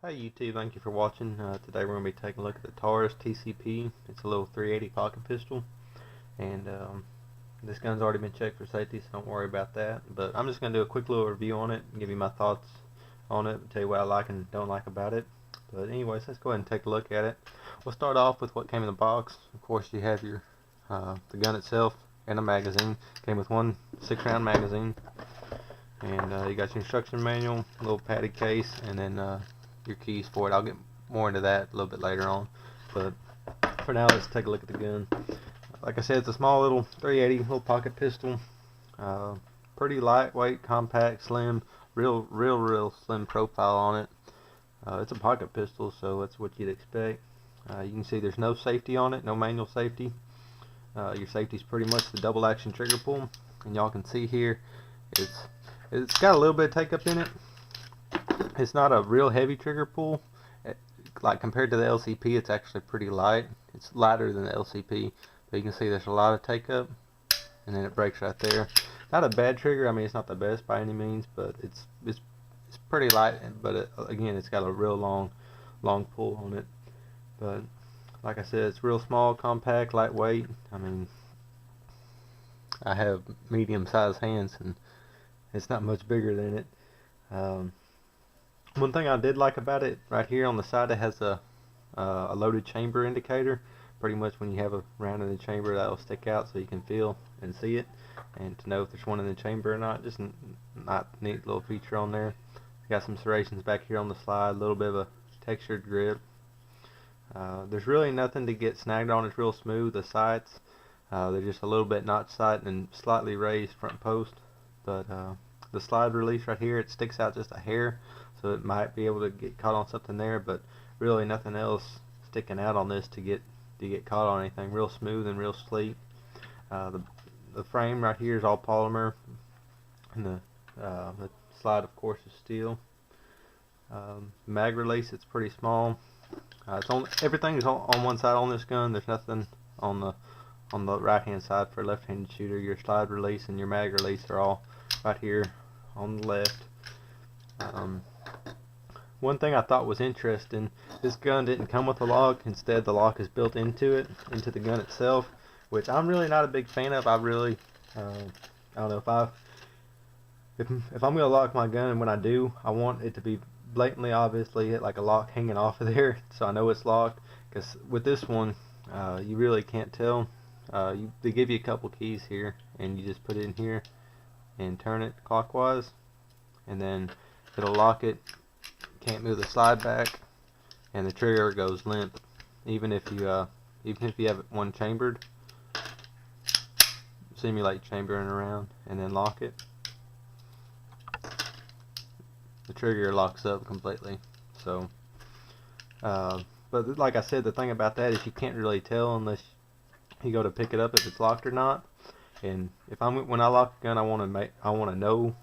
Hey YouTube, thank you for watching. Today we're going to be taking a look at the Taurus TCP. It's a little 380 pocket pistol, and this gun's already been checked for safety, so don't worry about that. But I'm just going to do a quick little review on it and give you my thoughts on it, tell you what I like and don't like about it. But anyways, let's go ahead and take a look at it. We'll start off with what came in the box. Of course, you have your the gun itself and a magazine. Came with one 6-round magazine, and you got your instruction manual, a little padded case, and then your keys for it. I'll get more into that a little bit later on, but for now let's take a look at the gun. Like I said, it's a small little 380 little pocket pistol, pretty lightweight, compact, slim, real slim profile on it. It's a pocket pistol, so that's what you'd expect. You can see there's no safety on it, no manual safety. Your safety is pretty much the double action trigger pull, and y'all can see here it's got a little bit of take up in it. It's not a real heavy trigger pull. Like compared to the LCP, it's actually pretty light. It's lighter than the LCP, but you can see there's a lot of take up, and then it breaks right there. Not a bad trigger. I mean, it's not the best by any means, but it's pretty light. But again, it's got a real long pull on it. But like I said, it's real small, compact, lightweight. I mean, I have medium-sized hands, and it's not much bigger than it. One thing I did like about it, right here on the side, it has a loaded chamber indicator. Pretty much when you have a round in the chamber, that will stick out so you can feel and see it, and to know if there's one in the chamber or not. Just not neat little feature on there. Got some serrations back here on the slide, a little bit of a textured grip. There's really nothing to get snagged on. It's real smooth. The sights, they're just a little bit notch sight and slightly raised front post, but the slide release right here, it sticks out just a hair, so it might be able to get caught on something there, but really nothing else sticking out on this to get caught on anything. Real smooth and real sleek. The frame right here is all polymer, and the slide of course is steel. Mag release, it's pretty small. Everything is on one side on this gun. There's nothing on the right hand side for a left-handed shooter. Your slide release and your mag release are all right here on the left. One thing I thought was interesting, this gun didn't come with a lock. Instead, the lock is built into the gun itself, which I'm really not a big fan of. I don't know, if I'm gonna lock my gun, and when I do, I want it to be blatantly obviously like a lock hanging off of there, so I know it's locked. Because with this one, you really can't tell. They give you a couple keys here, and you just put it in here and turn it clockwise, and then it'll lock it. Can't move the slide back, and the trigger goes limp. Even if you have one chambered, simulate chambering around and then lock it. The trigger locks up completely. So, but like I said, the thing about that is you can't really tell unless you go to pick it up if it's locked or not. And when I lock a gun, I want to know,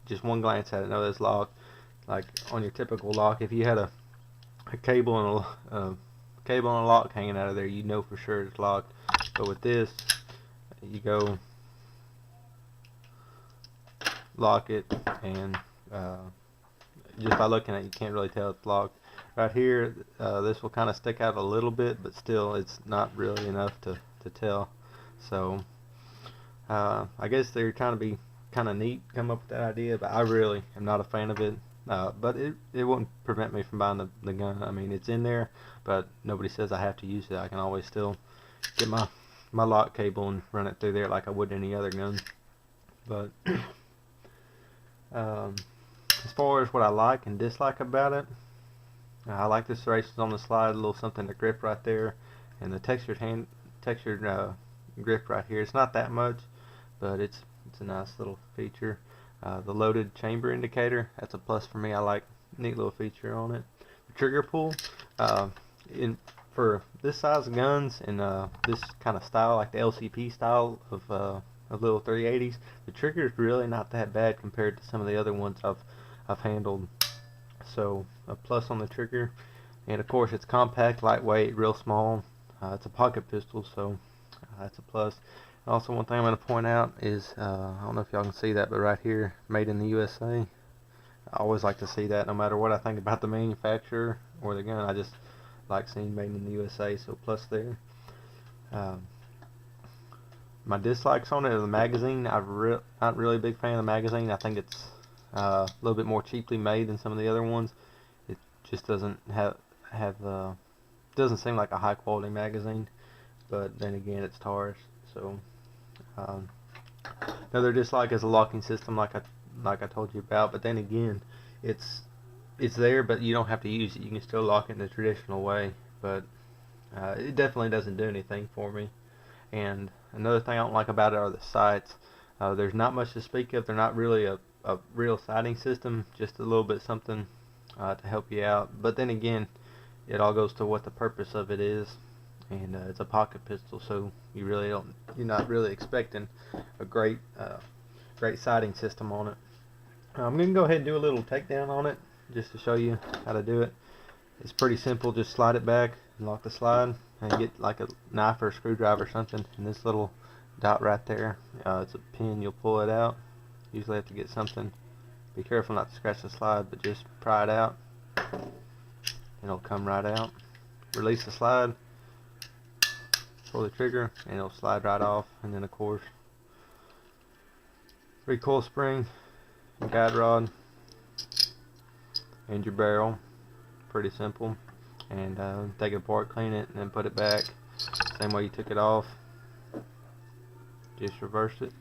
just one glance at it, know that it's locked. Like on your typical lock, if you had a cable and a lock hanging out of there, you know for sure it's locked. But with this, you go lock it, and just by looking at it, you can't really tell it's locked. Right here, this will kind of stick out a little bit, but still it's not really enough to tell. So I guess they're trying to be kind of neat, come up with that idea, but I really am not a fan of it. But it wouldn't prevent me from buying the gun. I mean, it's in there, but nobody says I have to use it. I can always still get my lock cable and run it through there like I would any other gun. But as far as what I like and dislike about it, I like the serrations on the slide, a little something to grip right there, and the textured grip right here. It's not that much, but it's a nice little feature. The loaded chamber indicator, that's a plus for me. I like neat little feature on it. The trigger pull, for this size of guns and this kind of style, like the LCP style of little 380s, the trigger is really not that bad compared to some of the other ones I've handled. So a plus on the trigger, and of course it's compact, lightweight, real small. It's a pocket pistol, so that's a plus. Also, one thing I'm going to point out is, I don't know if y'all can see that, but right here, made in the USA. I always like to see that, no matter what I think about the manufacturer or the gun. I just like seeing made in the USA, so plus there. Um, my dislikes on it are the magazine. I'm not really a big fan of the magazine. I think it's a little bit more cheaply made than some of the other ones. It just doesn't doesn't seem like a high quality magazine. But then again, it's Taurus, so. Um, Another dislike is the locking system, like I told you about. But then again, it's there, but you don't have to use it. You can still lock it in the traditional way. But it definitely doesn't do anything for me. And another thing I don't like about it are the sights. There's not much to speak of. They're not really a real sighting system. Just a little bit something to help you out. But then again, it all goes to what the purpose of it is. And it's a pocket pistol, so you're not really expecting a great sighting system on it. I'm going to go ahead and do a little takedown on it just to show you how to do it. It's pretty simple. Just slide it back and lock the slide and get like a knife or a screwdriver or something, and this little dot right there, it's a pin. You'll pull it out. Usually have to get something. Be careful not to scratch the slide, but just pry it out and it'll come right out. Release the slide, pull the trigger, and it'll slide right off. And then of course, recoil spring, guide rod, and your barrel. Pretty simple. And take it apart, clean it, and then put it back same way you took it off. Just reverse it.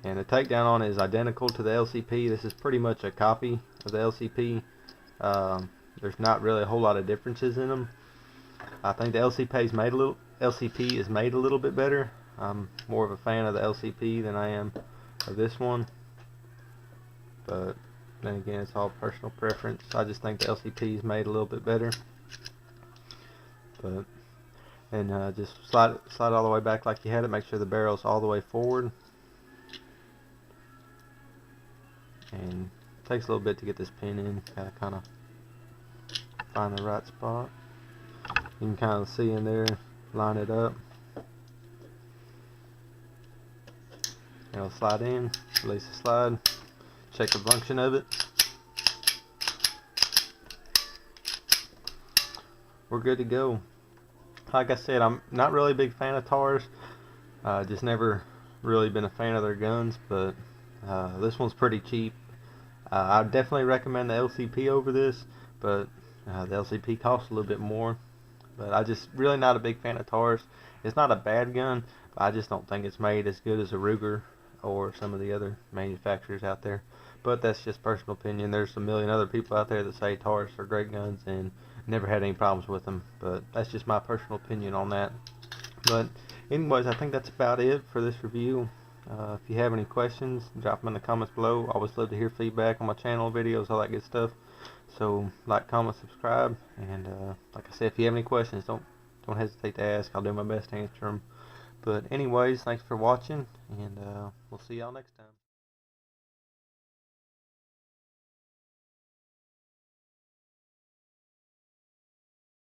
And the takedown on it is identical to the LCP. This is pretty much a copy of the LCP. There's not really a whole lot of differences in them. I think the LCP is made a little bit better. I'm more of a fan of the LCP than I am of this one. But then again, it's all personal preference. I just think the LCP is made a little bit better. But just slide all the way back like you had it. Make sure the barrel's all the way forward. And it takes a little bit to get this pin in. Gotta kind of find the right spot. You can kind of see in there, line it up. It'll slide in, release the slide, check the function of it. We're good to go. Like I said, I'm not really a big fan of Taurus. Just never really been a fan of their guns, but this one's pretty cheap. I would definitely recommend the LCP over this, but the LCP costs a little bit more. But I just really not a big fan of Taurus. It's not a bad gun, but I just don't think it's made as good as a Ruger or some of the other manufacturers out there. But that's just personal opinion. There's a million other people out there that say Taurus are great guns and never had any problems with them. But that's just my personal opinion on that. But anyways, I think that's about it for this review. If you have any questions, drop them in the comments below. I always love to hear feedback on my channel, videos, all that good stuff. So like, comment, subscribe, and like I said, if you have any questions, don't hesitate to ask. I'll do my best to answer them. But anyways, thanks for watching, and we'll see y'all next time.